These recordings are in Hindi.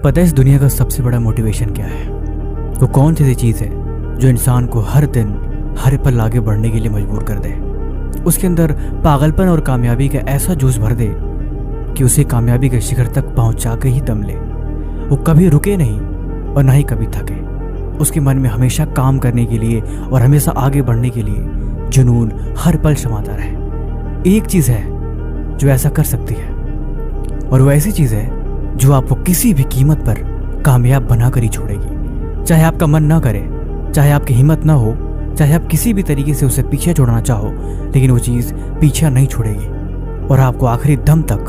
पता है इस दुनिया का सबसे बड़ा मोटिवेशन क्या है? वो कौन सी चीज़ है जो इंसान को हर दिन हर पल आगे बढ़ने के लिए मजबूर कर दे, उसके अंदर पागलपन और कामयाबी का ऐसा जोश भर दे कि उसे कामयाबी के शिखर तक पहुंचा के ही दम ले। वो कभी रुके नहीं और ना ही कभी थके। उसके मन में हमेशा काम करने के लिए और हमेशा आगे बढ़ने के लिए जुनून हर पल समाता रहे। एक चीज़ है जो ऐसा कर सकती है, और वो ऐसी चीज़ है जो आपको किसी भी कीमत पर कामयाब बनाकर ही छोड़ेगी। चाहे आपका मन ना करे, चाहे आपकी हिम्मत ना हो, चाहे आप किसी भी तरीके से उसे पीछे छोड़ना चाहो, लेकिन वो चीज़ पीछा नहीं छोड़ेगी और आपको आखिरी दम तक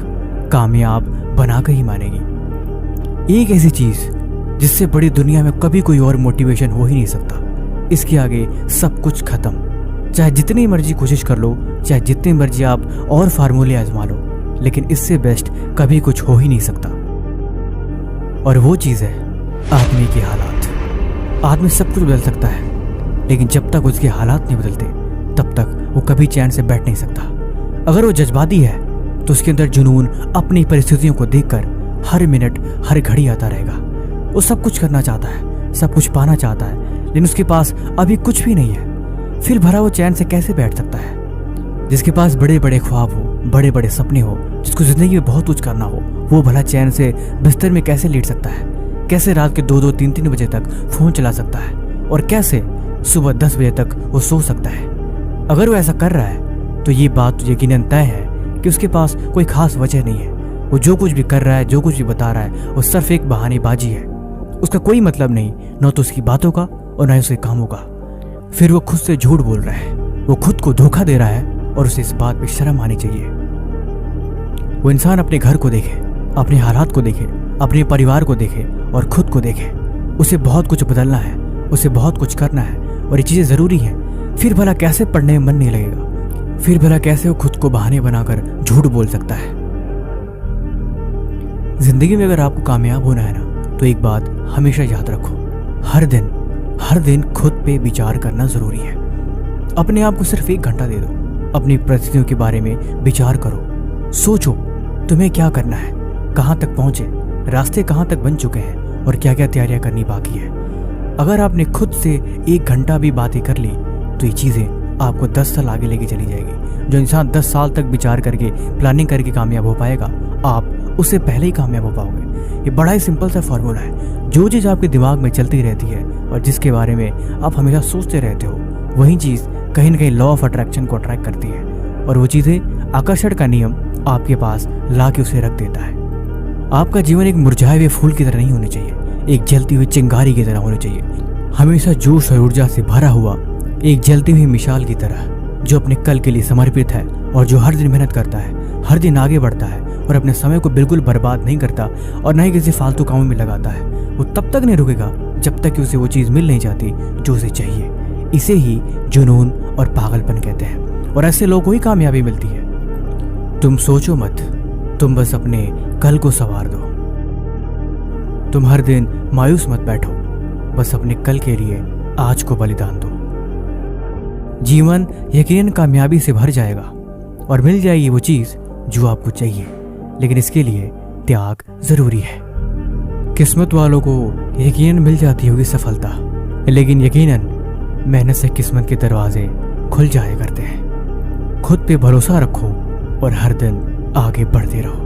कामयाब बनाकर ही मानेगी। एक ऐसी चीज़ जिससे बड़ी दुनिया में कभी कोई और मोटिवेशन हो ही नहीं सकता। इसके आगे सब कुछ खत्म। चाहे जितनी मर्जी कोशिश कर लो, चाहे जितनी मर्जी आप और फार्मूले आजमा लो, लेकिन इससे बेस्ट कभी कुछ हो ही नहीं सकता। और वो चीज़ है आदमी के हालात। आदमी सब कुछ बदल सकता है, लेकिन जब तक उसके हालात नहीं बदलते तब तक वो कभी चैन से बैठ नहीं सकता। अगर वो जज्बाती है तो उसके अंदर जुनून अपनी परिस्थितियों को देखकर हर मिनट हर घड़ी आता रहेगा। वो सब कुछ करना चाहता है, सब कुछ पाना चाहता है, लेकिन उसके पास अभी कुछ भी नहीं है। फिर भला वो चैन से कैसे बैठ सकता है? जिसके पास बड़े बड़े ख्वाब हो, बड़े बड़े सपने हो, जिसको जिंदगी में बहुत कुछ करना हो, वो भला चैन से बिस्तर में कैसे लेट सकता है? कैसे रात के 2-2, 3-3 बजे तक फोन चला सकता है? और कैसे सुबह 10 बजे तक वो सो सकता है? अगर वो ऐसा कर रहा है तो ये बात यकीनन तय है कि उसके पास कोई खास वजह नहीं है। वो जो कुछ भी कर रहा है, जो कुछ भी बता रहा है, वो सिर्फ एक बहानेबाजी है। उसका कोई मतलब नहीं, न तो उसकी बातों का और न ही उसके कामों का। फिर वो खुद से झूठ बोल रहा है, वो खुद को धोखा दे रहा है और उसे इस बात पे शर्म आनी चाहिए। वो इंसान अपने घर को देखे, अपने हालात को देखे, अपने परिवार को देखे और खुद को देखे। उसे बहुत कुछ बदलना है, उसे बहुत कुछ करना है और ये चीज़ें ज़रूरी हैं। फिर भला कैसे पढ़ने में मन नहीं लगेगा? फिर भला कैसे वो खुद को बहाने बनाकर झूठ बोल सकता है? जिंदगी में अगर आपको कामयाब होना है ना, तो एक बात हमेशा याद रखो, हर दिन खुद पे विचार करना ज़रूरी है। अपने आप को सिर्फ 1 घंटा दे दो, अपनी परिस्थितियों के बारे में विचार करो, सोचो तुम्हें क्या करना है, कहाँ तक पहुँचे, रास्ते कहाँ तक बन चुके हैं और क्या क्या तैयारियाँ करनी बाकी है। अगर आपने खुद से 1 घंटा भी बातें कर ली तो ये चीज़ें आपको 10 साल आगे लेके चली जाएगी। जो इंसान 10 साल तक विचार करके, प्लानिंग करके कामयाब हो पाएगा, आप उससे पहले ही कामयाब हो पाओगे। ये बड़ा ही सिंपल सा फॉर्मूला है। जो चीज़ आपके दिमाग में चलती रहती है और जिसके बारे में आप हमेशा सोचते रहते हो, वही चीज़ कहीं ना कहीं लॉ ऑफ अट्रैक्शन को अट्रैक्ट करती है और वो चीज़ें आकर्षण का नियम आपके पास ला के उसे रख देता है। आपका जीवन एक मुरझाए हुए फूल की तरह नहीं होना चाहिए, एक जलती हुई चिंगारी की तरह होनी चाहिए। हमेशा जोश और ऊर्जा से भरा हुआ एक जलती हुई मिसाल की तरह, जो अपने कल के लिए समर्पित है और जो हर दिन मेहनत करता है, हर दिन आगे बढ़ता है और अपने समय को बिल्कुल बर्बाद नहीं करता और न ही किसी फालतू कामों में लगाता है। वो तब तक नहीं रुकेगा जब तक कि उसे वो चीज़ मिल नहीं जाती जो उसे चाहिए। इसे ही जुनून और पागलपन कहते हैं और ऐसे लोगों को ही कामयाबी मिलती है। तुम सोचो मत, तुम बस अपने कल को संवार दो। तुम हर दिन मायूस मत बैठो, बस अपने कल के लिए आज को बलिदान दो। जीवन यकीनन कामयाबी से भर जाएगा और मिल जाएगी वो चीज़ जो आपको चाहिए, लेकिन इसके लिए त्याग जरूरी है। किस्मत वालों को यकीनन मिल जाती होगी सफलता, लेकिन यकीनन मेहनत से किस्मत के दरवाजे खुल जाया करते हैं। खुद पे भरोसा रखो और हर दिन आगे बढ़ते रहो।